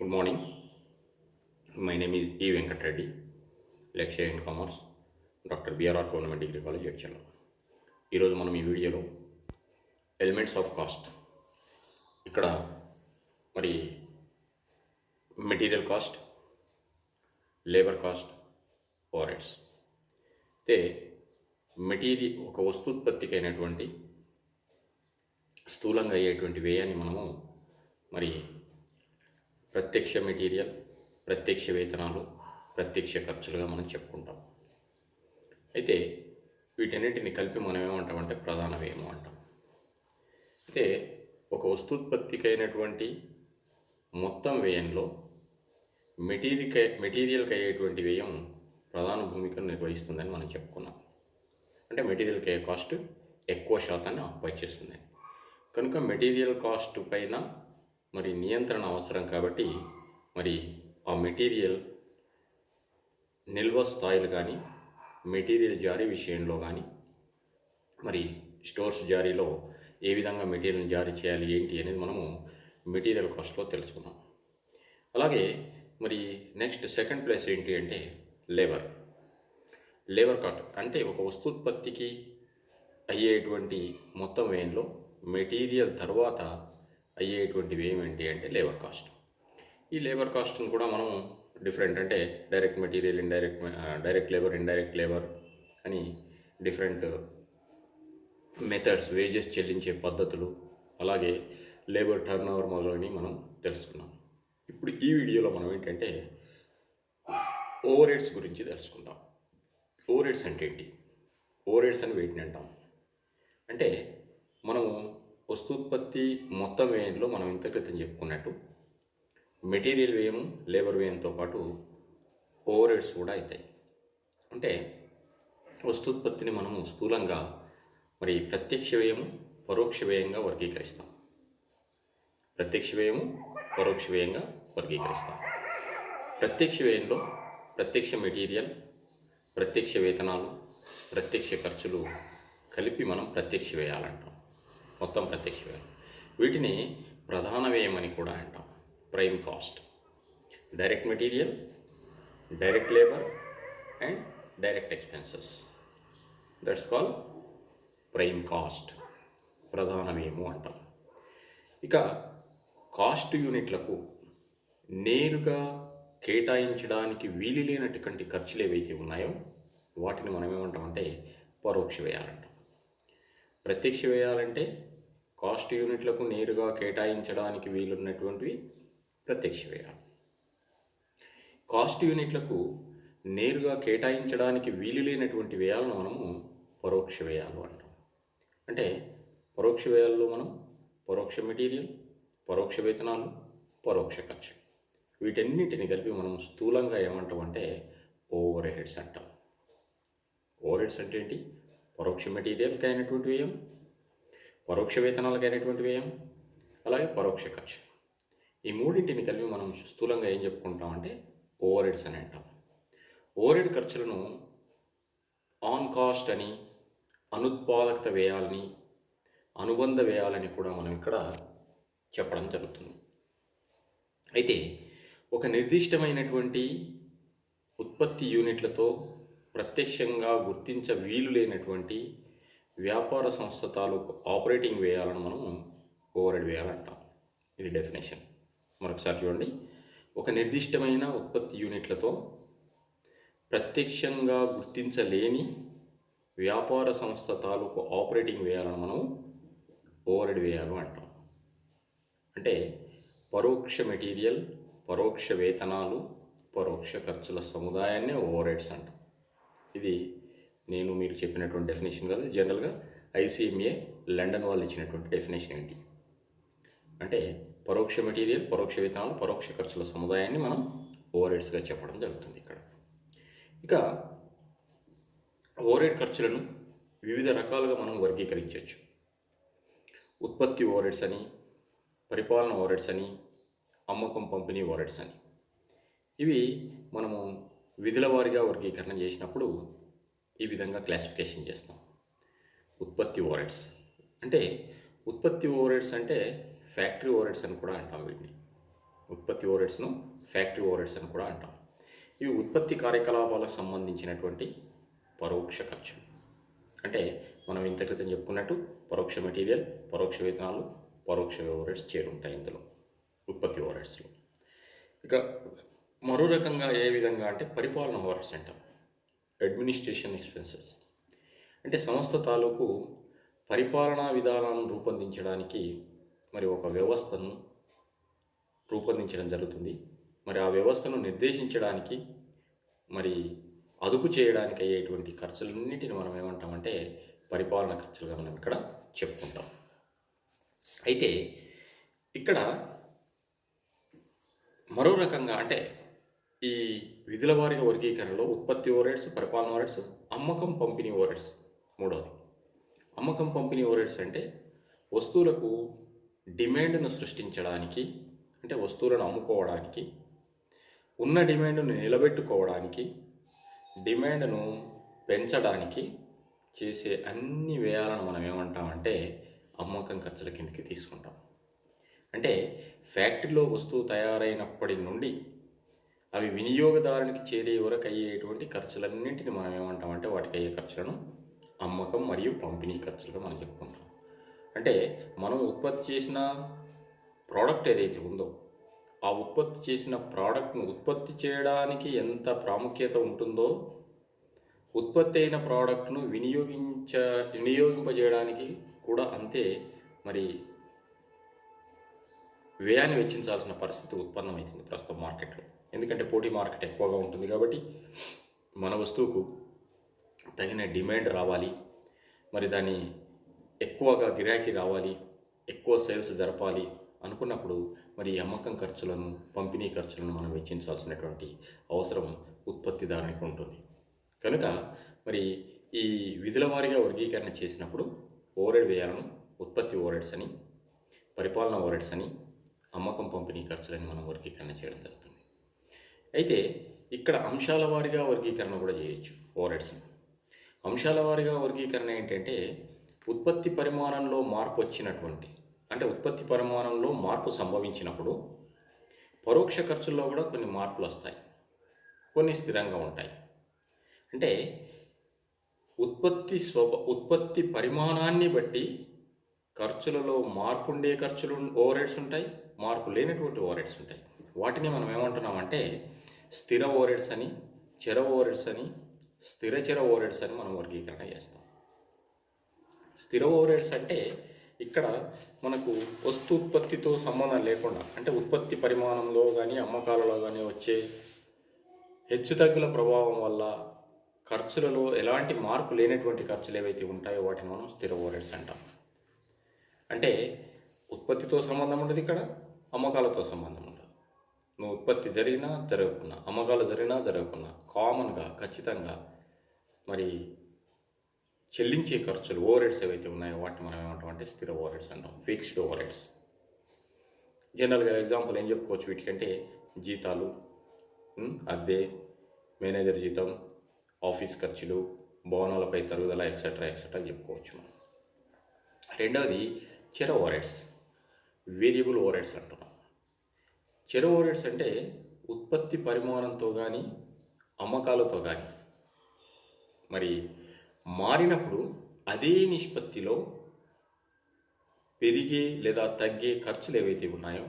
Good morning. My name is E. Venkat Reddy, lecturer in commerce, doctor BRR government degree college HL. ఈరోజు మనం ఈ వీడియోలో elements of cost, ఇక్కడ మరి material cost, labour cost, ఓవర్హెడ్స్. అయితే ఒక వస్తుత్పత్తికి అయినటువంటి స్థూలంగా అయ్యేటువంటి వ్యయాన్ని మనము మరి ప్రత్యక్ష మెటీరియల్, ప్రత్యక్ష వేతనాలు, ప్రత్యక్ష ఖర్చులుగా మనం చెప్పుకుంటాం. అయితే వీటన్నిటిని కలిపి మనం ఏమంటామంటే ప్రధాన వ్యయము అంటాం. అయితే ఒక వస్తుత్పత్తికి అయినటువంటి మొత్తం వ్యయంలో మెటీరియల్కి అయ్యేటువంటి వ్యయం ప్రధాన భూమికను నిర్వహిస్తుందని మనం చెప్పుకున్నాం. అంటే మెటీరియల్కి అయ్యే కాస్ట్ ఎక్కువ శాతాన్ని ఆక్యుపై చేస్తుంది. కనుక మెటీరియల్ కాస్ట్ పైన మరి నియంత్రణ అవసరం. కాబట్టి మరి ఆ మెటీరియల్ నిల్వ స్థాయిలు కానీ, మెటీరియల్ జారీ విషయంలో కానీ, మరి స్టోర్స్ జారీలో ఏ విధంగా మెటీరియల్ జారీ చేయాలి ఏంటి అనేది మనము మెటీరియల్ కాస్ట్లో తెలుసుకున్నాం. అలాగే మరి నెక్స్ట్ సెకండ్ ప్లేస్ ఏంటి అంటే లేబర్ కాస్ట్. అంటే ఒక వస్తుత్పత్తికి అయ్యేటువంటి మొత్తం వ్యయంలో మెటీరియల్ తర్వాత అయ్యేటువంటి వ్యయం ఏంటి అంటే లేబర్ కాస్ట్. ఈ లేబర్ కాస్ట్ను కూడా మనం డిఫరెంట్, అంటే direct material, direct labour, indirect labour అని డిఫరెంట్ మెథడ్స్, వేజెస్ చెల్లించే పద్ధతులు, అలాగే లేబర్ టర్న్ ఓవర్ మొదలైనవి మనం తెలుసుకున్నాం. ఇప్పుడు ఈ వీడియోలో మనం ఏంటంటే ఓవర్ హెడ్స్ గురించి తెలుసుకుందాం. ఓవర్ హెడ్స్ అంటే ఏంటి? ఓవర్ హెడ్స్ అని వేటిని అంటాం అంటే, మనము వస్తుత్పత్తి మొత్తం వ్యయంలో మనం ఇంత క్రితం చెప్పుకున్నట్టు మెటీరియల్ వ్యయము, లేబర్ వ్యయంతో పాటు ఓవర్ హెడ్స్ కూడా అవుతాయి. అంటే వస్తుత్పత్తిని మనము స్థూలంగా మరి ప్రత్యక్ష వ్యయము, పరోక్ష వ్యయంగా వర్గీకరిస్తాం. ప్రత్యక్ష వ్యయము, పరోక్ష వ్యయంగా వర్గీకరిస్తాం. ప్రత్యక్ష వ్యయంలో ప్రత్యక్ష మెటీరియల్, ప్రత్యక్ష వేతనాలు, ప్రత్యక్ష ఖర్చులు కలిపి మనం ప్రత్యక్ష వ్యయాలంటాం. మొత్తం ప్రత్యక్ష వ్యయం. వీటిని ప్రధాన వ్యయం అని కూడా అంటాం. Prime cost, direct material, direct labour and direct expenses, that's call prime cost, ప్రధాన వ్యయము అంటాం. ఇక కాస్ట్ యూనిట్లకు నేరుగా కేటాయించడానికి వీలు లేనటువంటి ఖర్చులు ఏవైతే ఉన్నాయో వాటిని మనం ఏమంటామంటే పరోక్ష వ్యయాలంటాం. ప్రత్యక్ష వ్యయాలంటే కాస్ట్ యూనిట్లకు నేరుగా కేటాయించడానికి వీలున్నటువంటివి ప్రత్యక్ష వ్యయాలు. కాస్ట్ యూనిట్లకు నేరుగా కేటాయించడానికి వీలు లేనటువంటి వ్యయాలను మనము పరోక్ష వ్యయాలు అంటాం. అంటే పరోక్ష వ్యయాల్లో మనం పరోక్ష మెటీరియల్, పరోక్ష వేతనాలు, పరోక్ష ఖర్చు, వీటన్నిటిని కలిపి మనం స్థూలంగా ఏమంటామంటే ఓవర్ హెడ్స్ అంటాం. ఓవర్ హెడ్స్ అంటే ఏంటి? పరోక్ష మెటీరియల్కి అయినటువంటి వ్యయం, పరోక్ష వేతనాలకు అయినటువంటి వ్యయం, అలాగే పరోక్ష ఖర్చు. ఈ మూడింటిని కలిపి మనం స్థూలంగా ఏం చెప్పుకుంటామంటే ఓవర్ హెడ్స్ అని అంటాం. ఓవర్ హెడ్ ఖర్చులను ఆన్ కాస్ట్ అని, అనుత్పాదకత వ్యయాలని, అనుబంధ వ్యయాలని కూడా మనం ఇక్కడ చెప్పడం జరుగుతుంది. అయితే ఒక నిర్దిష్టమైనటువంటి ఉత్పత్తి యూనిట్లతో ప్రత్యక్షంగా గుర్తించ వీలు లేనటువంటి వ్యాపార సంస్థ తాలూకు ఆపరేటింగ్ వ్యయాలను మనం ఓవర్ హెడ్ వ్యయాలు అంటాం. ఇది డెఫినేషన్. మరొకసారి చూడండి. ఒక నిర్దిష్టమైన ఉత్పత్తి యూనిట్లతో ప్రత్యక్షంగా గుర్తించలేని వ్యాపార సంస్థ తాలూకు ఆపరేటింగ్ వ్యయాలను మనం ఓవర్ హెడ్ వ్యయాలు అంటాం. అంటే పరోక్ష మెటీరియల్, పరోక్ష వేతనాలు, పరోక్ష ఖర్చుల సముదాయాన్నే ఓవర్ హెడ్స్ అంటాం. ఇది నేను మీకు చెప్పినటువంటి డెఫినేషన్ కాదు, జనరల్గా ఐసిఎంఏ లండన్ వాళ్ళు ఇచ్చినటువంటి డెఫినేషన్ ఏంటి అంటే పరోక్ష మెటీరియల్, పరోక్ష వేతనాలు, పరోక్ష ఖర్చుల సముదాయాన్ని మనం ఓవర్ హెడ్స్గా చెప్పడం జరుగుతుంది ఇక్కడ. ఇక ఓవర్ హెడ్ ఖర్చులను వివిధ రకాలుగా మనం వర్గీకరించవచ్చు. ఉత్పత్తి ఓవర్ హెడ్స్ అని, పరిపాలన ఓవర్ హెడ్స్ అని, అమ్మకం పంపిణీ ఓవర్ హెడ్స్ అని. ఇవి మనము విధుల వారీగా వర్గీకరణ చేసినప్పుడు ఈ విధంగా క్లాసిఫికేషన్ చేస్తాం. ఉత్పత్తి ఓవర్ హెడ్స్ అంటే, ఉత్పత్తి ఓవర్ హెడ్స్ అంటే ఫ్యాక్టరీ ఓవర్ హెడ్స్ అని కూడా అంటాం వీటిని. ఉత్పత్తి ఓవర్హెడ్స్ను ఫ్యాక్టరీ ఓవర్హెడ్స్ అని కూడా అంటాం. ఇవి ఉత్పత్తి కార్యకలాపాలకు సంబంధించినటువంటి పరోక్ష ఖర్చులు. అంటే మనం ఇంత క్రితం చెప్పుకున్నట్టు పరోక్ష మెటీరియల్, పరోక్ష వేతనాలు, పరోక్ష ఓవర్హెడ్స్ చేరుంటాయి ఇందులో ఉత్పత్తి ఓవర్హెడ్స్లో. ఇక మరో రకంగా ఏ విధంగా అంటే పరిపాలన ఓవర్హెడ్స్ అంటాం. అడ్మినిస్ట్రేషన్ ఎక్స్పెన్సెస్ అంటే సంస్థ తాలూకు పరిపాలనా విధానాలను రూపొందించడానికి మరి ఒక వ్యవస్థను రూపొందించడం జరుగుతుంది. మరి ఆ వ్యవస్థను నిర్దేశించడానికి మరి అదుపు చేయడానికి అయ్యేటువంటి ఖర్చులన్నింటిని మనం ఏమంటామంటే పరిపాలన ఖర్చులుగా మనం ఇక్కడ చెప్పుకుంటాం. అయితే ఇక్కడ మరో రకంగా అంటే ఈ విధుల వారిగా వర్గీకరణలో ఉత్పత్తి ఓవర్హెడ్స్, పరిపాలన ఓవర్హెడ్స్, అమ్మకం పంపిణీ ఓవర్హెడ్స్ మూడవది. అమ్మకం పంపిణీ ఓవర్హెడ్స్ అంటే వస్తువులకు డిమాండ్ను సృష్టించడానికి, అంటే వస్తువులను అమ్ముకోవడానికి, ఉన్న డిమాండ్ను నిలబెట్టుకోవడానికి, డిమాండ్ను పెంచడానికి చేసే అన్ని వ్యయాలను మనం ఏమంటామంటే అమ్మకం ఖర్చుల కిందకి తీసుకుంటాం. అంటే ఫ్యాక్టరీలో వస్తువు తయారైనప్పటి నుండి అవి వినియోగదారునికి చేరే వరకు అయ్యేటువంటి ఖర్చులన్నింటినీ మనం ఏమంటామంటే వాటికి అయ్యే ఖర్చులను అమ్మకం మరియు పంపిణీ ఖర్చులుగా మనం చెప్పుకుంటాం. అంటే మనం ఉత్పత్తి చేసిన ప్రోడక్ట్ ఏదైతే ఉందో ఆ ఉత్పత్తి చేసిన ప్రోడక్ట్ను ఉత్పత్తి చేయడానికి ఎంత ప్రాముఖ్యత ఉంటుందో ఉత్పత్తి అయిన ప్రోడక్ట్ను వినియోగింపజేయడానికి కూడా అంతే మరి వ్యయాన్ని వెచ్చించాల్సిన పరిస్థితి ఉత్పన్నమవుతుంది ప్రస్తుతం మార్కెట్లో. ఎందుకంటే పోటీ మార్కెట్ ఎక్కువగా ఉంటుంది కాబట్టి మన వస్తువుకు తగిన డిమాండ్ రావాలి, మరి దాన్ని ఎక్కువగా గిరాకీ రావాలి, ఎక్కువ సేల్స్ జరపాలి అనుకున్నప్పుడు మరి అమ్మకం ఖర్చులను, పంపిణీ ఖర్చులను మనం వెచ్చించాల్సినటువంటి అవసరం ఉత్పత్తిదారునికి ఉంటుంది. కనుక మరి ఈ విధుల వారీగా వర్గీకరణ చేసినప్పుడు ఓవర్హెడ్ వ్యయాలను ఉత్పత్తి ఓవర్హెడ్స్ అని, పరిపాలన ఓవర్హెడ్స్ అని, అమ్మకం పంపిణీ ఖర్చులని మనం వర్గీకరణ చేయడం జరుగుతుంది. అయితే ఇక్కడ అంశాల వారీగా వర్గీకరణ కూడా చేయొచ్చు ఓవర్హెడ్స్ని. అంశాల వారీగా వర్గీకరణ ఏంటంటే ఉత్పత్తి పరిమాణంలో మార్పు వచ్చినటువంటి, అంటే ఉత్పత్తి పరిమాణంలో మార్పు సంభవించినప్పుడు పరోక్ష ఖర్చుల్లో కూడా కొన్ని మార్పులు వస్తాయి, కొన్ని స్థిరంగా ఉంటాయి. అంటే ఉత్పత్తి పరిమాణాన్ని బట్టి ఖర్చులలో మార్పు ఉండే ఖర్చులు ఓవర్హెడ్స్ ఉంటాయి, మార్పు లేనటువంటి ఓవర్హెడ్స్ ఉంటాయి. వాటిని మనం ఏమంటున్నామంటే స్థిర ఓవర్హెడ్స్ అని, చర ఓవర్హెడ్స్ అని, స్థిరచర ఓవర్హెడ్స్ అని మనం వర్గీకరణ చేస్తాం. స్థిర ఓవర్హెడ్స్ అంటే ఇక్కడ మనకు ఉత్పత్తితో సంబంధం లేకుండా, అంటే ఉత్పత్తి పరిమాణంలో కానీ అమ్మకాలలో కానీ వచ్చే హెచ్చుతగ్గుల ప్రభావం వల్ల ఖర్చులలో ఎలాంటి మార్పు లేనటువంటి ఖర్చులు ఏవైతే ఉంటాయో వాటిని మనం స్థిర ఓవర్హెడ్స్ అంటాం. అంటే ఉత్పత్తితో సంబంధం ఉండదు, ఇక్కడ అమ్మకాలతో సంబంధం ఉండదు. నువ్వు ఉత్పత్తి జరిగినా జరగకున్నా, అమ్మకాలు జరిగినా జరగకున్నా కామన్గా ఖచ్చితంగా మరి చెల్లించే ఖర్చులు ఓవర్హెడ్స్ ఏవైతే ఉన్నాయో వాటిని మనం ఏమంటామంటే స్థిర ఓవర్హెడ్స్ అంటాం, ఫిక్స్డ్ ఓవర్హెడ్స్. జనరల్గా ఎగ్జాంపుల్ ఏం చెప్పుకోవచ్చు వీటికంటే జీతాలు, అద్దె, మేనేజర్ జీతం, ఆఫీస్ ఖర్చులు, భవనాలపై తరుగుదల ఎక్సెట్రా ఎక్సెట్రా చెప్పుకోవచ్చు మనం. రెండవది చర ఓవర్హెడ్స్, వేరియబుల్ ఓవర్హెడ్స్ అంటున్నాం. చర ఓవర్హెడ్స్ అంటే ఉత్పత్తి పరిమాణంతో కానీ అమ్మకాలతో కానీ మరి మారినప్పుడు అదే నిష్పత్తిలో పెరిగే లేదా తగ్గే ఖర్చులు ఏవైతే ఉన్నాయో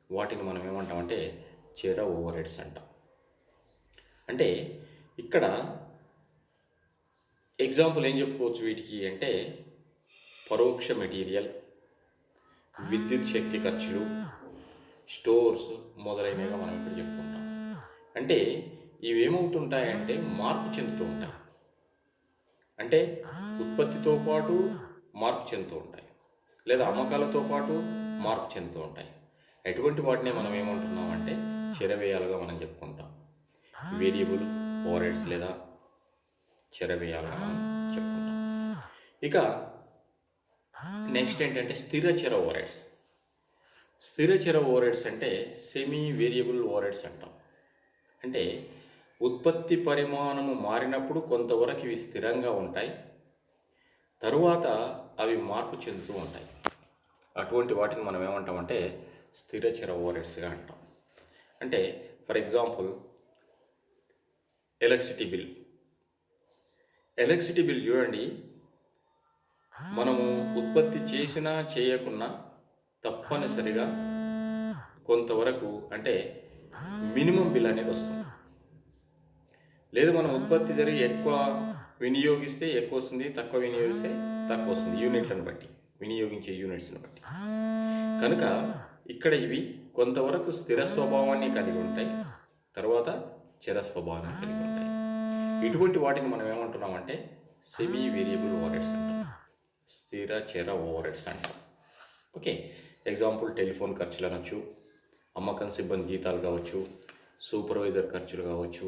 వాటిని మనం ఏమంటామంటే చర ఓవర్హెడ్స్ అంటాం. అంటే ఇక్కడ ఎగ్జాంపుల్ ఏం చెప్పుకోవచ్చు వీటికి అంటే పరోక్ష మెటీరియల్, విద్యుత్ శక్తి ఖర్చులు, స్టోర్స్ మొదలైనవిగా మనం ఇక్కడ చెప్పుకుంటాం. అంటే ఇవేమవుతుంటాయంటే మార్పు చెందుతూ ఉంటాయి. అంటే ఉత్పత్తితో పాటు మార్పు చెందుతూ ఉంటాయి, లేదా అమ్మకాలతో పాటు మార్పు చెందుతూ ఉంటాయి. ఎటువంటి వాటిని మనం ఏమంటున్నామంటే చర వ్యయాలుగా మనం చెప్పుకుంటాం. వేరియబుల్ ఓవర్హెడ్స్ లేదా చర వ్యయాలుగా మనం చెప్పుకుంటాం. ఇక నెక్స్ట్ ఏంటంటే స్థిరచర ఓవర్హెడ్స్. స్థిరచర ఓవర్హెడ్స్ అంటే సెమీ వేరియబుల్ ఓవర్హెడ్స్ అంటాం. అంటే ఉత్పత్తి పరిమాణము మారినప్పుడు కొంతవరకు ఇవి స్థిరంగా ఉంటాయి, తరువాత అవి మార్పు చెందుతూ ఉంటాయి. అటువంటి వాటిని మనం ఏమంటామంటే స్థిరచర ఓవర్ హెడ్స్గా అంటాం. అంటే ఫర్ ఎగ్జాంపుల్ ఎలక్ట్రిసిటీ బిల్ చూడండి, మనము ఉత్పత్తి చేసినా చేయకున్నా తప్పనిసరిగా కొంతవరకు అంటే మినిమం బిల్ అనేది వస్తుంది. లేదు మనం ఉత్పత్తి జరిగి ఎక్కువ వినియోగిస్తే ఎక్కువ వస్తుంది, తక్కువ వినియోగిస్తే తక్కువ వస్తుంది, యూనిట్లను బట్టి, వినియోగించే యూనిట్స్ని బట్టి. కనుక ఇక్కడ ఇవి కొంతవరకు స్థిర స్వభావాన్ని కలిగి ఉంటాయి, తర్వాత చర స్వభావాన్ని కలిగి ఉంటాయి. ఇటువంటి వాటిని మనం ఏమంటున్నామంటే సెమీ వేరియబుల్ ఓవర్ హెడ్స్ అంటాం, స్థిర చర ఓవర్ హెడ్స్ అంటాం. ఓకే, ఎగ్జాంపుల్ టెలిఫోన్ ఖర్చులు అనొచ్చు, అమ్మకం సిబ్బంది జీతాలు కావచ్చు, సూపర్వైజర్ ఖర్చులు కావచ్చు,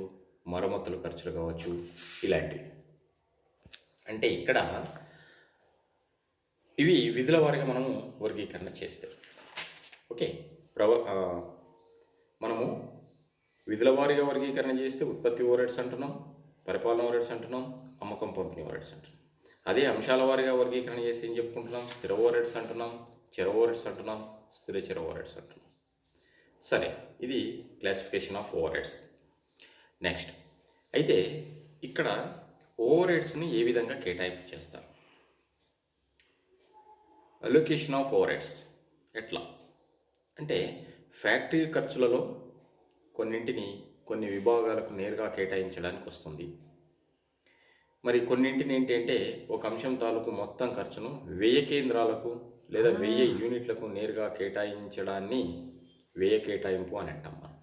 మరమ్మతుల ఖర్చులు కావచ్చు, ఇలాంటివి. అంటే ఇక్కడ ఇవి విధుల వారీగా మనము వర్గీకరణ చేస్తే, ఓకే, మనము విధుల వారీగా వర్గీకరణ చేస్తే ఉత్పత్తి ఓవర్ హెడ్స్ అంటున్నాం, పరిపాలన ఓవర్ హెడ్స్ అంటున్నాం, అమ్మకం పంపిణీ ఓవర్ హెడ్స్ అంటున్నాం. అదే అంశాల వారీగా వర్గీకరణ చేసి ఏం చెప్పుకుంటున్నాం, స్థిర ఓవర్ హెడ్స్ అంటున్నాం, చర ఓవర్ హెడ్స్ అంటున్నాం, స్థిర చర ఓవర్ హెడ్స్ అంటున్నాం. సరే, ఇది classification of over heads. Next అయితే ఇక్కడ ఓవర్ హెడ్స్ని ఏ విధంగా కేటాయింపు చేస్తారు? అలొకేషన్ ఆఫ్ ఓవర్ హెడ్స్ ఎట్లా అంటే, ఫ్యాక్టరీ ఖర్చులలో కొన్నింటిని కొన్ని విభాగాలకు నేరుగా కేటాయించడానికి వస్తుంది. మరి కొన్నింటిని ఏంటంటే ఒక అంశం తాలూకు మొత్తం ఖర్చును వ్యయ కేంద్రాలకు లేదా వ్యయ యూనిట్లకు నేరుగా కేటాయించడాన్ని వ్యయ కేటాయింపు అని అంటాం మనం.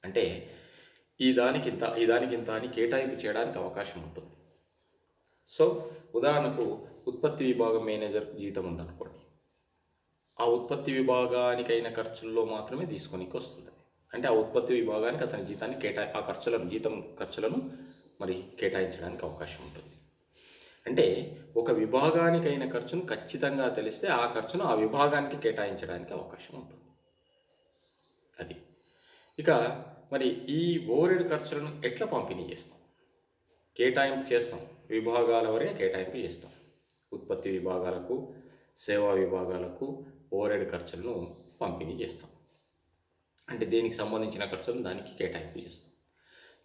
అంటే ఈ దానికింత అని కేటాయింపు చేయడానికి అవకాశం ఉంటుంది. సో ఉదాహరణకు ఉత్పత్తి విభాగం మేనేజర్ జీతం ఉందనుకోండి, ఆ ఉత్పత్తి విభాగానికైన ఖర్చుల్లో మాత్రమే తీసుకొనికి వస్తుంది. అంటే ఆ ఉత్పత్తి విభాగానికి అతని జీతాన్ని ఆ జీతం ఖర్చులను మరి కేటాయించడానికి అవకాశం ఉంటుంది. అంటే ఒక విభాగానికైన ఖర్చును ఖచ్చితంగా తెలిస్తే ఆ ఖర్చును ఆ విభాగానికి కేటాయించడానికి అవకాశం ఉంటుంది. అది ఇక మరి ఈ ఓవర్ ఖర్చులను ఎట్లా పంపిణీ చేస్తాం? కేటాయింపు చేస్తాం, విభాగాల వరకు కేటాయింపు చేస్తాం. ఉత్పత్తి విభాగాలకు, సేవా విభాగాలకు ఓవర్ ఖర్చులను పంపిణీ చేస్తాం. అంటే దేనికి సంబంధించిన ఖర్చులను దానికి కేటాయింపు చేస్తాం.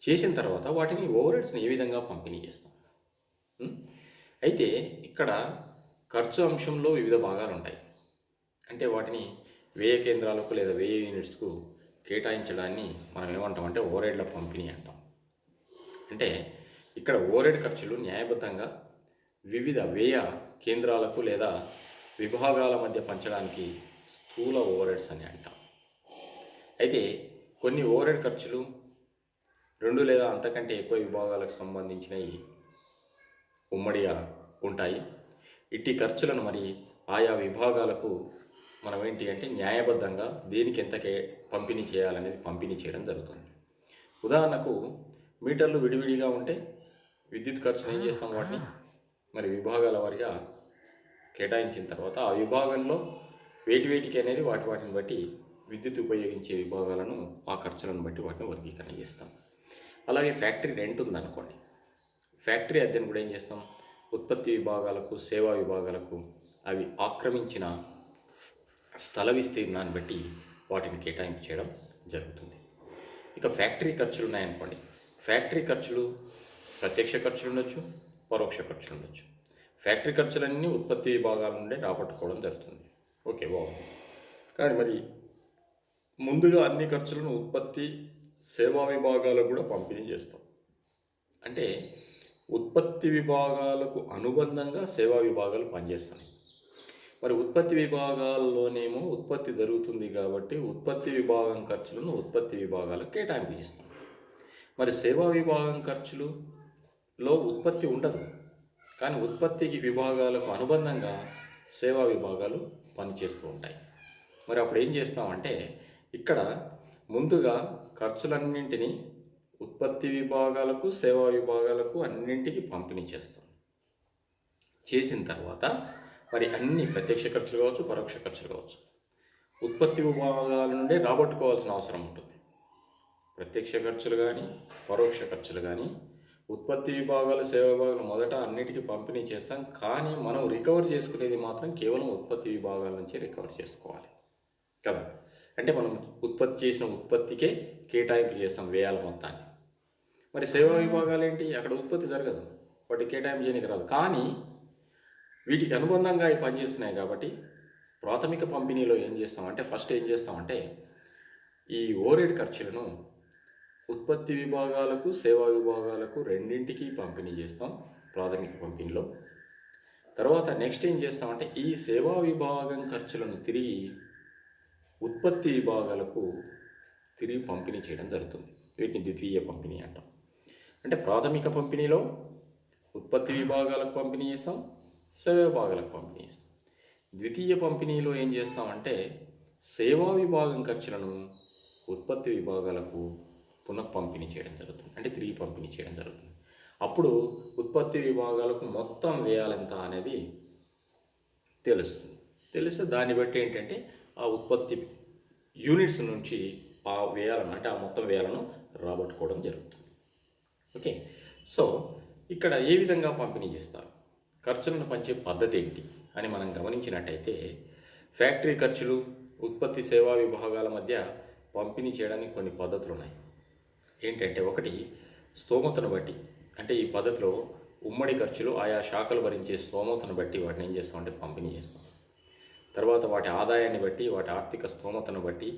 చేసిన తర్వాత వాటిని ఓవర్ హెడ్స్ని ఏ విధంగా పంపిణీ చేస్తాం? అయితే ఇక్కడ ఖర్చు అంశంలో వివిధ భాగాలు ఉంటాయి. అంటే వాటిని వ్యయ కేంద్రాలకు లేదా వ్యయ యూనిట్స్కు కేటాయించడాన్ని మనం ఏమంటామంటే ఓవర్ హెడ్ల పంపిణీ అంటాం. అంటే ఇక్కడ ఓవర్ హెడ్ ఖర్చులు న్యాయబద్ధంగా వివిధ వ్యయ కేంద్రాలకు లేదా విభాగాల మధ్య పంచడానికి స్థూల ఓవర్ హెడ్స్ అని అంటాం. అయితే కొన్ని ఓవర్ హెడ్ ఖర్చులు 2 లేదా అంతకంటే ఎక్కువ విభాగాలకు సంబంధించినవి ఉమ్మడిగా ఉంటాయి. ఇట్టి ఖర్చులను మరి ఆయా విభాగాలకు మనం ఏంటి అంటే న్యాయబద్ధంగా దేనికి ఎంతకే పంపిణీ చేయాలనేది పంపిణీ చేయడం జరుగుతుంది. ఉదాహరణకు మీటర్లు విడివిడిగా ఉంటే విద్యుత్ ఖర్చును ఏం చేస్తాం, వాటిని మరి విభాగాల వారిగా కేటాయించిన తర్వాత ఆ విభాగంలో వేటికి అనేది వాటిని బట్టి విద్యుత్ ఉపయోగించే విభాగాలను ఆ ఖర్చులను బట్టి వాటిని వర్గీకరణ చేస్తాం. అలాగే ఫ్యాక్టరీ రెంట్ ఉందనుకోండి, ఫ్యాక్టరీ అద్దెను కూడా ఏం చేస్తాం, ఉత్పత్తి విభాగాలకు, సేవా విభాగాలకు అవి ఆక్రమించిన స్థల విస్తీర్ణాన్ని బట్టి వాటిని కేటాయింపు చేయడం జరుగుతుంది. ఇక ఫ్యాక్టరీ ఖర్చులు ఉన్నాయనుకోండి, ఫ్యాక్టరీ ఖర్చులు ప్రత్యక్ష ఖర్చులు ఉండొచ్చు, పరోక్ష ఖర్చులు ఉండొచ్చు. ఫ్యాక్టరీ ఖర్చులన్నీ ఉత్పత్తి విభాగాల నుండి రాబట్టుకోవడం జరుగుతుంది. ఓకే, బాగుంది. కానీ మరి ముందుగా అన్ని ఖర్చులను ఉత్పత్తి, సేవా విభాగాలకు కూడా పంపిణీ చేస్తాం. అంటే ఉత్పత్తి విభాగాలకు అనుబంధంగా సేవా విభాగాలు పనిచేస్తున్నాయి. మరి ఉత్పత్తి విభాగాల్లోనేమో ఉత్పత్తి జరుగుతుంది కాబట్టి ఉత్పత్తి విభాగం ఖర్చులను ఉత్పత్తి విభాగాలకు కేటాయింపు చేస్తాం. మరి సేవా విభాగం ఖర్చులలో ఉత్పత్తి ఉండదు, కానీ ఉత్పత్తికి విభాగాలకు అనుబంధంగా సేవా విభాగాలు పనిచేస్తూ ఉంటాయి. మరి అప్పుడు ఏం చేస్తామంటే ఇక్కడ ముందుగా ఖర్చులన్నింటినీ ఉత్పత్తి విభాగాలకు, సేవా విభాగాలకు అన్నింటికి పంపిణీ చేస్తాం. చేసిన తర్వాత మరి అన్ని ప్రత్యక్ష ఖర్చులు కావచ్చు, పరోక్ష ఖర్చులు కావచ్చు, ఉత్పత్తి విభాగాల నుండి రాబట్టుకోవాల్సిన అవసరం ఉంటుంది. ప్రత్యక్ష ఖర్చులు కానీ, పరోక్ష ఖర్చులు కానీ ఉత్పత్తి విభాగాలు, సేవా విభాగాలు మొదట అన్నిటికీ పంపిణీ చేస్తాం. కానీ మనం రికవర్ చేసుకునేది మాత్రం కేవలం ఉత్పత్తి విభాగాల నుంచి రికవర్ చేసుకోవాలి. అంటే మనం ఉత్పత్తి చేసిన ఉత్పత్తికే కేటాయింపు చేస్తాం వ్యయాల మొత్తాన్ని. మరి సేవా విభాగాలు ఏంటి? అక్కడ ఉత్పత్తి జరగదు, వాటికి కేటాయింపు చేయడానికి రాదు. కానీ వీటికి అనుబంధంగా అవి పనిచేస్తున్నాయి కాబట్టి ప్రాథమిక పంపిణీలో ఏం చేస్తామంటే ఫస్ట్ ఏం చేస్తామంటే ఈ ఓవర్ ఖర్చులను ఉత్పత్తి విభాగాలకు సేవా విభాగాలకు రెండింటికి పంపిణీ చేస్తాం ప్రాథమిక పంపిణీలో. తర్వాత నెక్స్ట్ ఏం చేస్తామంటే ఈ సేవా విభాగం ఖర్చులను తిరిగి ఉత్పత్తి విభాగాలకు తిరిగి పంపిణీ చేయడం జరుగుతుంది. వీటిని ద్వితీయ పంపిణీ అంటాం. అంటే ప్రాథమిక పంపిణీలో ఉత్పత్తి విభాగాలకు పంపిణీ చేస్తాం, సేవా విభాగాలకు పంపిణీ చేస్తాం. ద్వితీయ పంపిణీలో ఏం చేస్తామంటే సేవా విభాగం ఖర్చులను ఉత్పత్తి విభాగాలకు పునః పంపిణీ చేయడం జరుగుతుంది, అంటే తిరిగి పంపిణీ చేయడం జరుగుతుంది. అప్పుడు ఉత్పత్తి విభాగాలకు మొత్తం వ్యయాలెంత అనేది తెలుస్తుంది. తెలిస్తే దాన్ని బట్టి ఏంటంటే ఆ ఉత్పత్తి యూనిట్స్ నుంచి ఆ వ్యయాలను, అంటే ఆ మొత్తం వ్యయాలను రాబట్టుకోవడం జరుగుతుంది. ఓకే, సో ఇక్కడ ఏ విధంగా పంపిణీ చేస్తారు, ఖర్చులను పంచే పద్ధతి ఏంటి అని మనం గమనించినట్టయితే ఫ్యాక్టరీ ఖర్చులు ఉత్పత్తి సేవా విభాగాల మధ్య పంపిణీ చేయడానికి కొన్ని పద్ధతులు ఉన్నాయి. ఏంటంటే ఒకటి స్తోమతను బట్టి, అంటే ఈ పద్ధతిలో ఉమ్మడి ఖర్చులు ఆయా శాఖలు భరించే స్తోమతను బట్టి వాటిని ఏం చేస్తామంటే పంపిణీ చేస్తాం. తర్వాత వాటి ఆదాయాన్ని బట్టి, వాటి ఆర్థిక స్తోమతను బట్టి,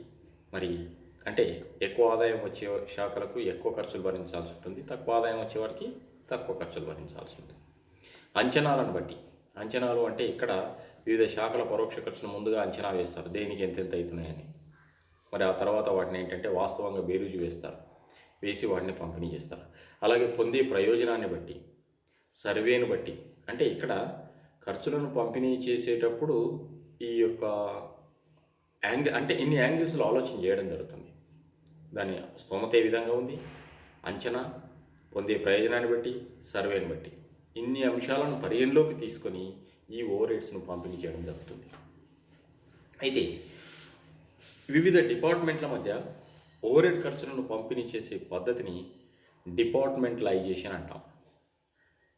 మరి అంటే ఎక్కువ ఆదాయం వచ్చే శాఖలకు ఎక్కువ ఖర్చులు భరించాల్సి ఉంటుంది, తక్కువ ఆదాయం వచ్చే వారికి తక్కువ ఖర్చులు భరించాల్సి ఉంటుంది. అంచనాలను బట్టి, అంచనాలు అంటే ఇక్కడ వివిధ శాఖల పరోక్ష ఖర్చును ముందుగా అంచనా వేస్తారు, దేనికి ఎంతెంత అవుతున్నాయని. మరి ఆ తర్వాత వాటిని ఏంటంటే వాస్తవంగా బేరీజు వేస్తారు, వేసి వాటిని పంపిణీ చేస్తారు. అలాగే పొందే ప్రయోజనాన్ని బట్టి, సర్వేను బట్టి, అంటే ఇక్కడ ఖర్చులను పంపిణీ చేసేటప్పుడు ఈ యొక్క అంటే ఇన్ని యాంగిల్స్లో ఆలోచన చేయడం జరుగుతుంది. దాని స్తోమత ఏ విధంగా ఉంది, అంచనా, పొందే ప్రయోజనాన్ని బట్టి, సర్వేని బట్టి, ఇన్ని అంశాలను పరిగణలోకి తీసుకొని ఈ ఓవర్ హెడ్స్ను పంపిణీ చేయడం జరుగుతుంది. అయితే వివిధ డిపార్ట్మెంట్ల మధ్య ఓవర్ హెడ్ ఖర్చులను పంపిణీ చేసే పద్ధతిని డిపార్ట్మెంటలైజేషన్ అంటాం.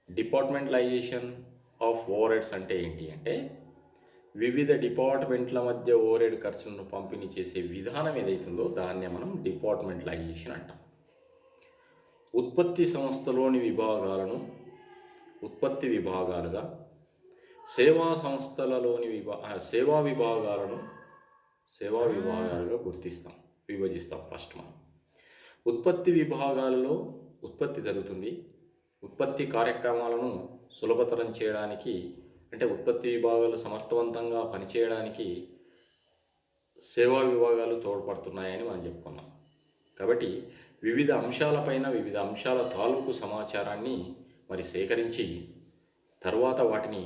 డిపార్ట్మెంటలైజేషన్ ఆఫ్ ఓవర్ హెడ్స్ అంటే ఏంటి అంటే వివిధ డిపార్ట్మెంట్ల మధ్య ఓవర్ హెడ్ ఖర్చులను పంపిణీ చేసే విధానం ఏదైతుందో దాన్నే మనం డిపార్ట్మెంటలైజేషన్ అంటాం. ఉత్పత్తి సంస్థలోని విభాగాలను ఉత్పత్తి విభాగాలుగా, సేవా సంస్థలలోని సేవా విభాగాలుగా విభజిస్తాం. ఫస్ట్ మనం ఉత్పత్తి విభాగాలలో ఉత్పత్తి జరుగుతుంది. ఉత్పత్తి కార్యక్రమాలను సులభతరం చేయడానికి, అంటే ఉత్పత్తి విభాగాలు సమర్థవంతంగా పనిచేయడానికి సేవా విభాగాలు తోడ్పడుతున్నాయని మనం చెప్పుకున్నాం. కాబట్టి వివిధ అంశాలపైన వివిధ అంశాల తాలూకు సమాచారాన్ని మరి సేకరించి తర్వాత వాటిని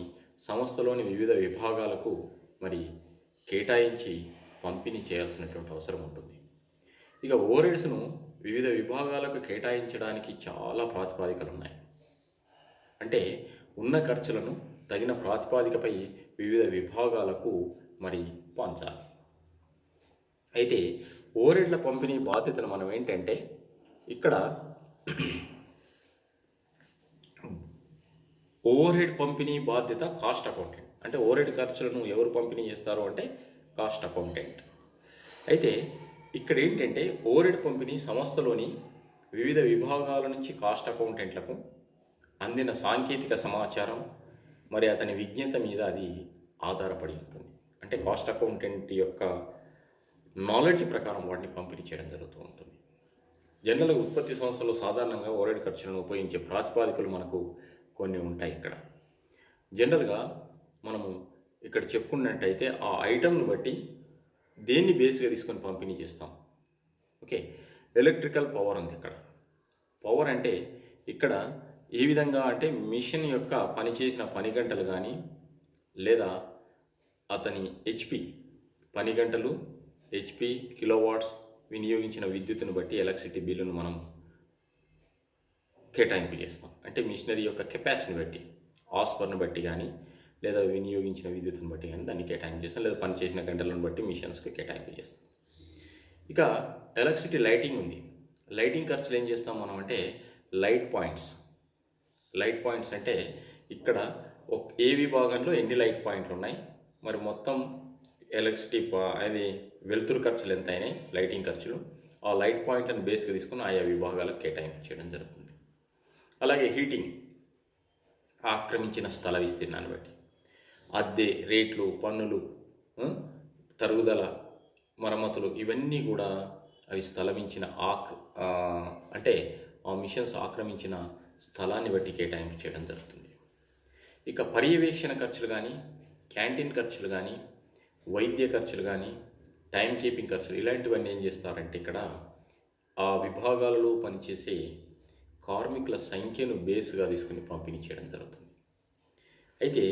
సంస్థలోని వివిధ విభాగాలకు మరి కేటాయించి పంపిణీ చేయాల్సినటువంటి అవసరం ఉంటుంది. ఇక ఓవర్ హెడ్స్ను వివిధ విభాగాలకు కేటాయించడానికి చాలా ప్రాతిపదికలు ఉన్నాయి. అంటే ఉన్న ఖర్చులను తగిన ప్రాతిపదికపై వివిధ విభాగాలకు మరి పంచాలి. అయితే ఓవర్ హెడ్ల పంపిణీ బాధ్యతను మనం ఏంటంటే ఇక్కడ ఓవర్ హెడ్ పంపిణీ బాధ్యత కాస్ట్ అకౌంటెంట్. అంటే ఓవర్ హెడ్ ఖర్చులను ఎవరు పంపిణీ చేస్తారు అంటే కాస్ట్ అకౌంటెంట్. అయితే ఇక్కడ ఏంటంటే ఓవర్ హెడ్ పంపిణీ సంస్థలోని వివిధ విభాగాల నుంచి కాస్ట్ అకౌంటెంట్లకు అందిన సాంకేతిక సమాచారం మరి అతని విజ్ఞత మీద అది ఆధారపడి ఉంటుంది. అంటే కాస్ట్ అకౌంటెంట్ యొక్క నాలెడ్జ్ ప్రకారం వాటిని పంపిణీ చేయడం జరుగుతూ ఉంటుంది. జనరల్గా ఉత్పత్తి సంస్థలో సాధారణంగా ఓవర్ హెడ్ ఖర్చులను ఉపయోగించే ప్రాతిపదికలు మనకు కొన్ని ఉంటాయి. ఇక్కడ జనరల్గా మనము ఇక్కడ చెప్పుకున్నట్టయితే ఆ ఐటమ్ను బట్టి దేన్ని బేస్గా తీసుకొని పంపిణీ చేస్తాం. ఓకే, ఎలక్ట్రికల్ పవర్ ఉంది. ఇక్కడ పవర్ అంటే ఇక్కడ ఏ విధంగా అంటే మిషన్ యొక్క పనిచేసిన పని గంటలు కానీ, లేదా అతని హెచ్పి పని గంటలు, హెచ్పి కిలోవాట్స్ వినియోగించిన విద్యుత్తును బట్టి ఎలక్ట్రిసిటీ బిల్లును మనం కేటాయింపు చేస్తాం. అంటే మిషనరీ యొక్క కెపాసిటీని బట్టి, ఆస్పర్ను బట్టి కానీ, లేదా వినియోగించిన విద్యుత్తును బట్టి కానీ దాన్ని కేటాయింపు చేస్తాం, లేదా పనిచేసిన గంటలను బట్టి మిషన్స్కి కేటాయింపు చేస్తాం. ఇక ఎలక్ట్రిసిటీ లైటింగ్ ఉంది. లైటింగ్ ఖర్చులు ఏం చేస్తాం మనం అంటే లైట్ పాయింట్స్ అంటే ఇక్కడ ఏ విభాగంలో ఎన్ని లైట్ పాయింట్లు ఉన్నాయి, మరి మొత్తం ఎలక్ట్రిసిటీ అది వెలుతురు ఖర్చులు ఎంత అయినాయి, లైటింగ్ ఖర్చులు, ఆ లైట్ పాయింట్లను బేస్గా తీసుకుని ఆయా విభాగాలకు కేటాయింపు చేయడం జరుగుతుంది. అలాగే హీటింగ్, ఆక్రమించిన స్థల విస్తీర్ణాన్ని బట్టి అద్దె రేట్లు, పన్నులు, తరుగుదల, మరమ్మతులు, ఇవన్నీ కూడా అవి స్థలమించిన అంటే ఆ మిషన్స్ ఆక్రమించిన స్థలాన్ని బట్టి కేటాయింపు చేయడం జరుగుతుంది. ఇక పర్యవేక్షణ ఖర్చులు కానీ, క్యాంటీన్ ఖర్చులు కానీ, వైద్య ఖర్చులు కానీ, టైం కీపింగ్ ఖర్చులు, ఇలాంటివన్నీ ఏం చేస్తారంటే ఇక్కడ ఆ విభాగాలలో పనిచేసే కార్మికుల సంఖ్యను బేస్గా తీసుకుని పంపిణీ చేయడం జరుగుతుంది. అయితే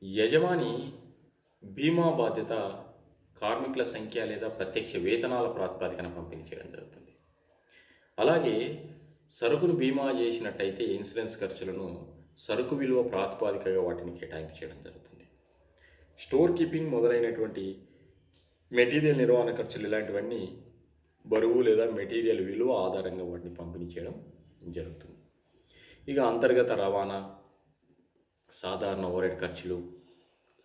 యజమాని బీమా బాధ్యత కార్మికుల సంఖ్య లేదా ప్రత్యక్ష వేతనాల ప్రాతిపదికన పంపిణీ చేయడం జరుగుతుంది. అలాగే సరుకును బీమా చేసినట్టయితే ఇన్సూరెన్స్ ఖర్చులను సరుకు విలువ ప్రాతిపదికగా వాటిని కేటాయింపు చేయడం జరుగుతుంది. స్టోర్ కీపింగ్ మొదలైనటువంటి మెటీరియల్ నిర్వహణ ఖర్చులు, ఇలాంటివన్నీ బరువు లేదా మెటీరియల్ విలువ ఆధారంగా వాటిని పంపిణీ చేయడం జరుగుతుంది. ఇక అంతర్గత రవాణా, సాధారణ ఓవర్ ఖర్చులు.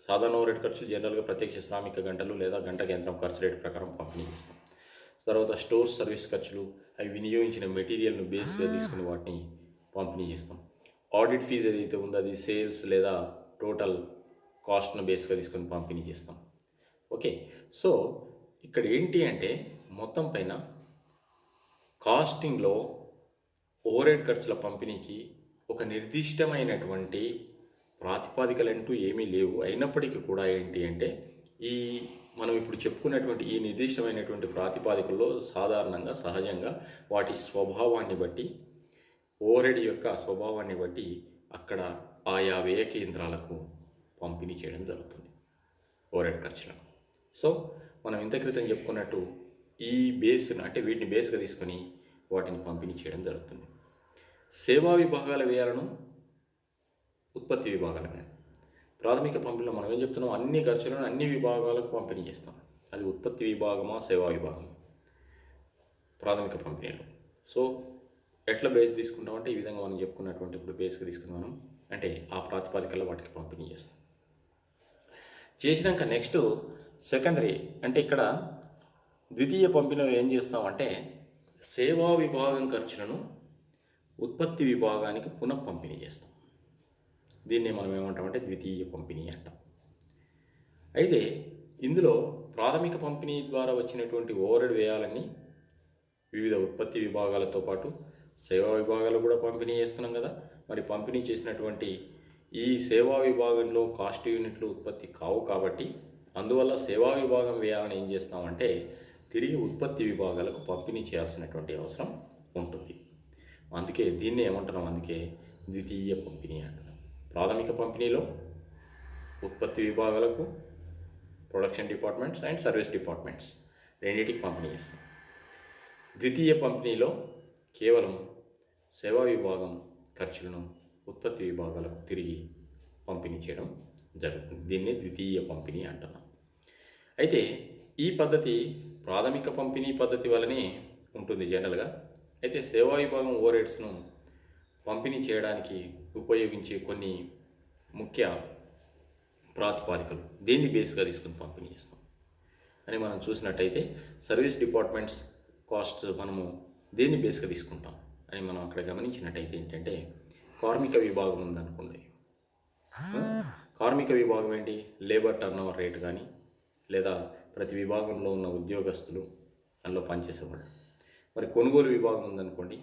సాధారణ ఓవర్ ఖర్చులు జనరల్గా ప్రత్యక్ష శ్రామిక గంటలు లేదా గంట కేంద్రం ఖర్చు రేటు ప్రకారం పంపిణీ చేస్తాం. తర్వాత స్టోర్ సర్వీస్ ఖర్చులు, అవి వినియోగించిన మెటీరియల్ను బేస్గా తీసుకుని వాటిని పంపిణీ చేస్తాం. ఆడిట్ ఫీజు ఏదైతే ఉందో అది సేల్స్ లేదా టోటల్ కాస్ట్ను బేస్గా తీసుకొని పంపిణీ చేస్తాం. ఓకే, సో ఇక్కడ ఏంటి అంటే మొత్తం పైన కాస్టింగ్లో ఓవర్ హెడ్ ఖర్చుల పంపిణీకి ఒక నిర్దిష్టమైనటువంటి ప్రాతిపదికలంటూ ఏమీ లేవు. అయినప్పటికీ కూడా ఏంటి అంటే ఈ మనం ఇప్పుడు చెప్పుకున్నటువంటి ఈ నిర్దిష్టమైనటువంటి ప్రాతిపదికల్లో సాధారణంగా సహజంగా వాటి స్వభావాన్ని బట్టి, ఓవర్ హెడ్ యొక్క స్వభావాన్ని బట్టి అక్కడ ఆయా వ్యయ కేంద్రాలకు పంపిణీ చేయడం జరుగుతుంది ఓవర్ హెడ్ ఖర్చులను. సో మనం ఇంత క్రితం చెప్పుకున్నట్టు ఈ బేస్ను అంటే వీటిని బేస్గా తీసుకొని వాటిని పంపిణీ చేయడం జరుగుతుంది. సేవా విభాగాల వ్యయాలను ఉత్పత్తి విభాగాల వ్యయం. ప్రాథమిక పంపిణీలో మనం ఏం చెప్తున్నాం, అన్ని ఖర్చులను అన్ని విభాగాలకు పంపిణీ చేస్తాం. అది ఉత్పత్తి విభాగమా సేవా విభాగం ప్రాథమిక పంపిణీలో. సో ఎట్లా బేస్ తీసుకుంటాం అంటే ఈ విధంగా మనం చెప్పుకున్నటువంటి ఇప్పుడు బేస్గా తీసుకుని మనం అంటే ఆ ప్రాతిపదికల్లో వాటికి పంపిణీ చేస్తాం. చేసినాక నెక్స్ట్ సెకండరీ అంటే ఇక్కడ ద్వితీయ పంపిణీలో ఏం చేస్తామంటే సేవా విభాగం ఖర్చులను ఉత్పత్తి విభాగానికి పునః పంపిణీ చేస్తాం. దీన్ని మనం ఏమంటామంటే ద్వితీయ పంపిణీ అంటాం. అయితే ఇందులో ప్రాథమిక పంపిణీ ద్వారా వచ్చినటువంటి ఓవర్ హెడ్ వ్యయాలన్నీ వివిధ ఉత్పత్తి విభాగాలతో పాటు సేవా విభాగాలు కూడా పంపిణీ చేస్తున్నాం కదా. మరి పంపిణీ చేసినటువంటి ఈ సేవా విభాగంలో కాస్ట్ యూనిట్లు ఉత్పత్తి కావు కాబట్టి అందువల్ల సేవా విభాగం వ్యయాలను ఏం చేస్తామంటే తిరిగి ఉత్పత్తి విభాగాలకు పంపిణీ చేయాల్సినటువంటి అవసరం ఉంటుంది. అందుకే దీన్ని ఏమంటున్నాం, అందుకే ద్వితీయ పంపిణీ అంటున్నాం. ప్రాథమిక పంపిణీలో ఉత్పత్తి విభాగాలకు production departments and service departments రెండింటికి పంపిణీ చేస్తాం. ద్వితీయ పంపిణీలో కేవలం సేవా విభాగం ఖర్చులను ఉత్పత్తి విభాగాలకు తిరిగి పంపిణీ చేయడం జరుగుతుంది. దీన్ని ద్వితీయ పంపిణీ అంటున్నాం. అయితే ఈ పద్ధతి ప్రాథమిక పంపిణీ పద్ధతి వల్లనే ఉంటుంది జనరల్గా. అయితే సేవా విభాగం ఓవర్ హెడ్స్ను పంపిణీ చేయడానికి ఉపయోగించే కొన్ని ముఖ్య ప్రాతిపదికలు దేన్ని బేస్గా తీసుకుని పంపిణీ చేస్తాం అని మనం చూసినట్టయితే సర్వీస్ డిపార్ట్మెంట్స్ కాస్ట్ మనము దేన్ని బేస్గా తీసుకుంటాం అని మనం అక్కడ గమనించినట్టయితే ఏంటంటే కార్మిక విభాగం ఉందనుకోండి. కార్మిక విభాగం ఏంటి, లేబర్ టర్నోవర్ రేట్ కానీ లేదా ప్రతి విభాగంలో ఉన్న ఉద్యోగస్తులు అందులో పనిచేసేవాళ్ళు. మరి కొనుగోలు విభాగం ఉందనుకోండి,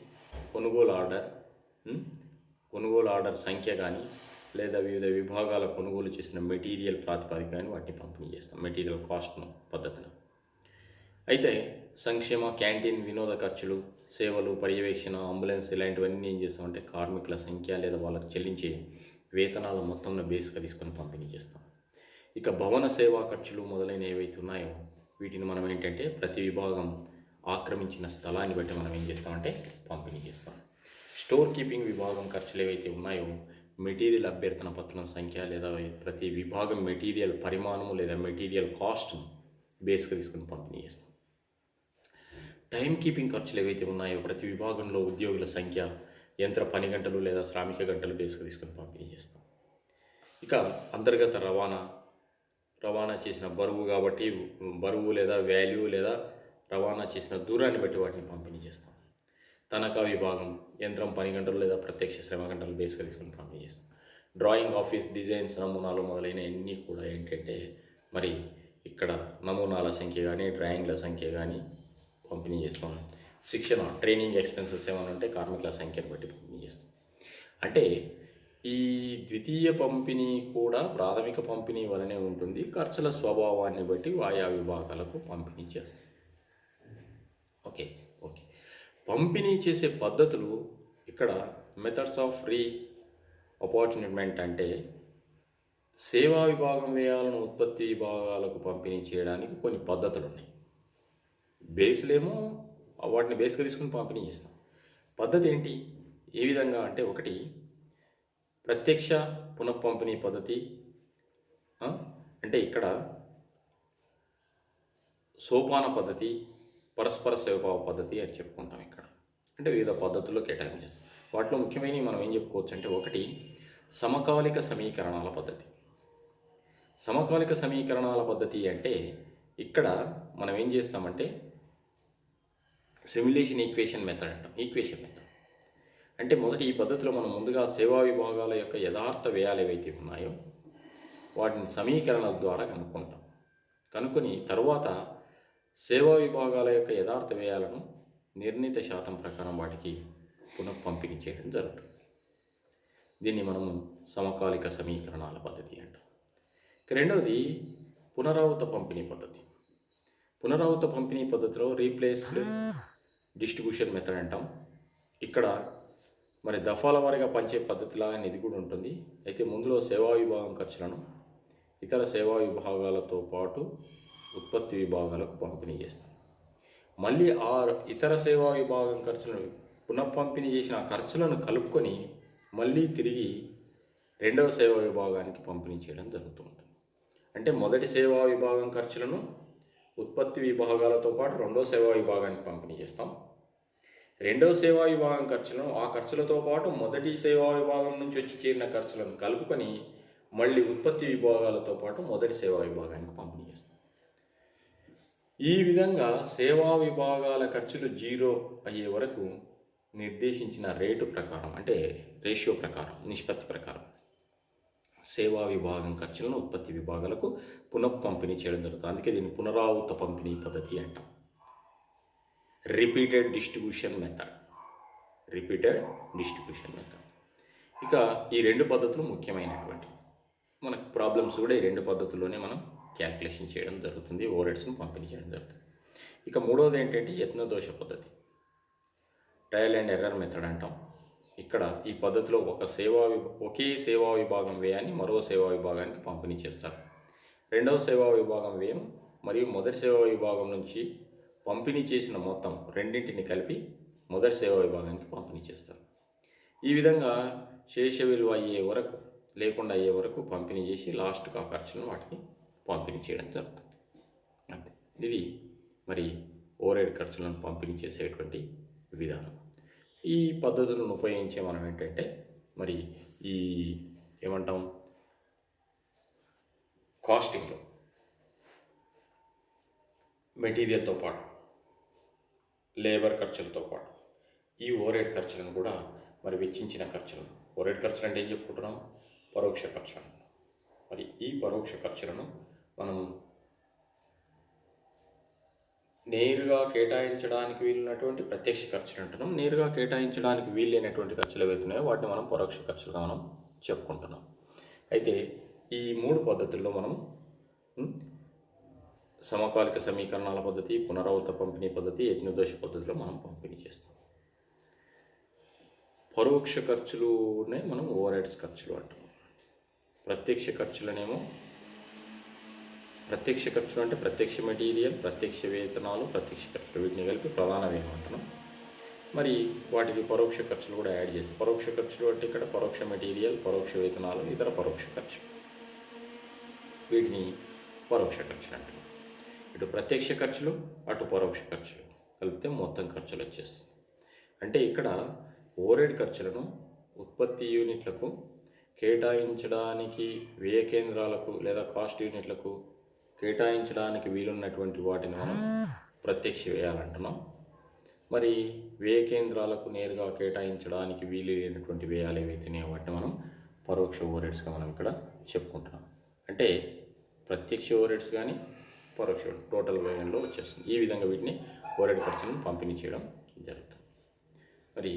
కొనుగోలు ఆర్డర్ సంఖ్య కానీ లేదా వివిధ విభాగాల కొనుగోలు చేసిన మెటీరియల్ ప్రాతిపదిక కానీ వాటిని పంపిణీ చేస్తాం మెటీరియల్ కాస్ట్ను పద్ధతిన. అయితే సంక్షేమ, క్యాంటీన్, వినోద ఖర్చులు, సేవలు, పర్యవేక్షణ, అంబులెన్స్ ఇలాంటివన్నీ ఏం చేస్తామంటే కార్మికుల సంఖ్య లేదా వాళ్ళకు చెల్లించే వేతనాల మొత్తంను బేస్గా తీసుకొని పంపిణీ చేస్తాం. ఇక భవన సేవా ఖర్చులు మొదలైన ఏవైతే ఉన్నాయో వీటిని మనం ఏంటంటే ప్రతి విభాగం ఆక్రమించిన స్థలాన్ని బట్టి మనం ఏం చేస్తామంటే పంపిణీ చేస్తాం. స్టోర్ కీపింగ్ విభాగం ఖర్చులు ఏవైతే ఉన్నాయో మెటీరియల్ అభ్యర్థన పత్రం సంఖ్య లేదా ప్రతి విభాగం మెటీరియల్ పరిమాణము లేదా మెటీరియల్ కాస్ట్ను బేస్గా తీసుకొని పంపిణీ చేస్తాం. టైం కీపింగ్ ఖర్చులు ఏవైతే ఉన్నాయో ప్రతి విభాగంలో ఉద్యోగుల సంఖ్య, యంత్ర పని గంటలు లేదా శ్రామిక గంటలు బేస్గా తీసుకొని పంపిణీ చేస్తాం. ఇక అంతర్గత రవాణా, రవాణా చేసిన బరువు కాబట్టి బరువు లేదా వాల్యూ లేదా రవాణా చేసిన దూరాన్ని బట్టి వాటిని పంపిణీ చేస్తాం. తనఖా విభాగం యంత్రం పని గంటలు లేదా ప్రత్యక్ష శ్రమ గంటలు బేస్గా తీసుకొని పంపిణీ చేస్తాం. డ్రాయింగ్ ఆఫీస్ డిజైన్స్ నమూనాలు మొదలైన అన్నీ కూడా ఏంటంటే మరి ఇక్కడ నమూనాల సంఖ్య కానీ డ్రాయింగ్ల సంఖ్య కానీ పంపిణీ చేస్తాం. శిక్షణ ట్రైనింగ్ ఎక్స్పెన్సెస్ ఏమైనా ఉంటే కార్మికుల సంఖ్యను బట్టి పంపిణీ చేస్తాం. అంటే ఈ ద్వితీయ పంపిణీ కూడా ప్రాథమిక పంపిణీ వలనే ఉంటుంది. ఖర్చుల స్వభావాన్ని బట్టి ఆయా విభాగాలకు పంపిణీ చేస్తాం. ఓకే ఓకే పంపిణీ చేసే పద్ధతులు ఇక్కడ మెథడ్స్ ఆఫ్ రీఅపార్చునిమెంట్ అంటే సేవా విభాగం వ్యయాలను ఉత్పత్తి విభాగాలకు పంపిణీ చేయడానికి కొన్ని పద్ధతులు ఉన్నాయి. బేస్లేమో వాటిని బేస్గా తీసుకుని పంపిణీ చేస్తాం. పద్ధతి ఏంటి, ఏ విధంగా అంటే ఒకటి ప్రత్యక్ష పునఃపంపిణీ పద్ధతి. అంటే ఇక్కడ సోపాన పద్ధతి, పరస్పర సేవభావ పద్ధతి అని చెప్పుకుంటాం. ఇక్కడ అంటే వివిధ పద్ధతుల్లో కేటాయించేస్తాం. వాటిలో ముఖ్యమైనవి మనం ఏం చెప్పుకోవచ్చు అంటే ఒకటి సమకాలిక సమీకరణాల పద్ధతి. సమకాలిక సమీకరణాల పద్ధతి అంటే ఇక్కడ మనం ఏం చేస్తామంటే సిమ్యులేషన్ ఈక్వేషన్ మెథడ్ అంటాం. ఈక్వేషన్ మెథడ్ అంటే మొదటి ఈ పద్ధతిలో మనం ముందుగా సేవా విభాగాల యొక్క యథార్థ వ్యయాలు ఏవైతే ఉన్నాయో వాటిని సమీకరణల ద్వారా కనుక్కుంటాం. కనుక్కొని తర్వాత సేవా విభాగాల యొక్క యథార్థ వ్యయాలను నిర్ణీత శాతం ప్రకారం వాటికి పునఃపంపిణీ చేయడం జరుగుతుంది. దీన్ని మనము సమకాలిక సమీకరణాల పద్ధతి అంటాం. రెండవది పునరావృత పంపిణీ పద్ధతి. పునరావృత పంపిణీ పద్ధతిలో రీప్లేస్డ్ డిస్ట్రిబ్యూషన్ మెథడ్ అంటాం. ఇక్కడ మరి దఫాల వారీగా పంచే పద్ధతిలాగా ఇది కూడా ఉంటుంది. అయితే ముందులో సేవా విభాగం ఖర్చులను ఇతర సేవా విభాగాలతో పాటు ఉత్పత్తి విభాగాలకు పంపిణీ చేస్తాం. మళ్ళీ ఆ ఇతర సేవా విభాగం ఖర్చులను పునఃపంపిణీ చేసిన ఆ ఖర్చులను కలుపుకొని మళ్ళీ తిరిగి రెండవ సేవా విభాగానికి పంపిణీ చేయడం జరుగుతూ ఉంటుంది. అంటే మొదటి సేవా విభాగం ఖర్చులను ఉత్పత్తి విభాగాలతో పాటు రెండవ సేవా విభాగానికి పంపిణీ చేస్తాం. రెండవ సేవా విభాగం ఖర్చులను ఆ ఖర్చులతో పాటు మొదటి సేవా విభాగం నుంచి వచ్చి చేరిన ఖర్చులను కలుపుకొని మళ్ళీ ఉత్పత్తి విభాగాలతో పాటు మొదటి సేవా విభాగానికి పంపిణీ చేస్తాం. ఈ విధంగా సేవా విభాగాల ఖర్చులు జీరో అయ్యే వరకు నిర్దేశించిన రేటు ప్రకారం అంటే రేషియో ప్రకారం నిష్పత్తి ప్రకారం సేవా విభాగం ఖర్చులను ఉత్పత్తి విభాగాలకు పునఃపంపిణీ చేయడం జరుగుతుంది. అందుకే దీన్ని పునరావృత పంపిణీ పద్ధతి అంటాం. Repeated distribution method. ఇక ఈ రెండు పద్ధతులు ముఖ్యమైనటువంటి మనకు ప్రాబ్లమ్స్ కూడా ఈ రెండు పద్ధతుల్లోనే మనం క్యాల్కులేషన్ చేయడం జరుగుతుంది, ఓవర్హెడ్స్ను పంపిణీ చేయడం జరుగుతుంది. ఇక మూడవది ఏంటంటే యత్నదోష పద్ధతి, ట్రయల్ అండ్ ఎర్రర్ మెథడ్ అంటాం. ఇక్కడ ఈ పద్ధతిలో ఒకే సేవా విభాగం వ్యయాన్ని మరో సేవా విభాగానికి పంపిణీ చేస్తారు. రెండవ సేవా విభాగం వ్యయం మరియు మొదటి సేవా విభాగం నుంచి పంపిణీ చేసిన మొత్తం రెండింటిని కలిపి మొదటి సేవా విభాగానికి పంపిణీ చేస్తారు. ఈ విధంగా శేష విలువ లేకుండా అయ్యే వరకు పంపిణీ చేసి లాస్ట్కి ఆ ఖర్చులను వాటికి పంపిణీ చేయడం జరుగుతుంది. అంతే, ఇది మరి ఓవర్హెడ్ ఖర్చులను పంపిణీ చేసేటువంటి విధానం. ఈ పద్ధతులను ఉపయోగించే మనం ఏంటంటే మరి ఈ ఏమంటాం కాస్టింగ్లో మెటీరియల్తో పాటు లేబర్ ఖర్చులతో పాటు ఈ ఓవర్హెడ్ ఖర్చులను కూడా మరి వెచ్చించిన ఖర్చులను, ఓవర్హెడ్ ఖర్చులు అంటే ఏం చెప్పుకుంటున్నాం, పరోక్ష ఖర్చులను. మరి ఈ పరోక్ష ఖర్చులను మనం నేరుగా కేటాయించడానికి వీలున్నటువంటి ప్రత్యక్ష ఖర్చులు అంటున్నాం. నేరుగా కేటాయించడానికి వీలైనటువంటి ఖర్చులు ఏవైతున్నాయో వాటిని మనం పరోక్ష ఖర్చులుగా మనం చెప్పుకుంటున్నాం. అయితే ఈ మూడు పద్ధతుల్లో మనం సమకాలిక సమీకరణాల పద్ధతి, పునరావృత పంపిణీ పద్ధతి, యజ్ఞదోష పద్ధతిలో మనం పంపిణీ చేస్తాం. పరోక్ష ఖర్చులునే మనం ఓవర్హెడ్స్ ఖర్చులు అంటాం. ప్రత్యక్ష ఖర్చులు అంటే ప్రత్యక్ష మెటీరియల్, ప్రత్యక్ష వేతనాలు, ప్రత్యక్ష ఖర్చులు వీటిని కలిపి ప్రధాన వ్యయం అంటున్నాం. మరి వాటికి పరోక్ష ఖర్చులు కూడా యాడ్ చేస్తాం. పరోక్ష ఖర్చులు అంటే ఇక్కడ పరోక్ష మెటీరియల్, పరోక్ష వేతనాలు, ఇతర పరోక్ష ఖర్చులు, వీటిని పరోక్ష ఖర్చులు అంటున్నాం. ఇటు ప్రత్యక్ష ఖర్చులు అటు పరోక్ష ఖర్చులు కలిపితే మొత్తం ఖర్చులు వచ్చేస్తుంది. అంటే ఇక్కడ ఓవర్హెడ్ ఖర్చులను ఉత్పత్తి యూనిట్లకు కేటాయించడానికి వ్యయ కేంద్రాలకు లేదా కాస్ట్ యూనిట్లకు కేటాయించడానికి వీలున్నటువంటి వాటిని మనం ప్రత్యక్ష వ్యయాలు అంటున్నాం. మరి వ్యయ కేంద్రాలకు నేరుగా కేటాయించడానికి వీలు లేనటువంటి వ్యయాలు ఏవైతున్నాయో వాటిని మనం పరోక్ష ఓవర్హెడ్స్గా మనం ఇక్కడ చెప్పుకుంటున్నాం. అంటే ప్రత్యక్ష ఓవర్హెడ్స్ కానీ పరోక్ష టోటల్ వ్యయంలో వచ్చేస్తుంది. ఈ విధంగా వీటిని ఓవర్హెడ్ ఖర్చులను పంపిణీ చేయడం జరుగుతుంది. మరి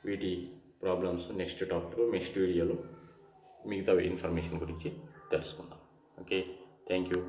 వీటి ప్రాబ్లమ్స్ నెక్స్ట్ వీడియోలో మిగతా ఇన్ఫర్మేషన్ గురించి తెలుసుకుందాం. Okay, thank you.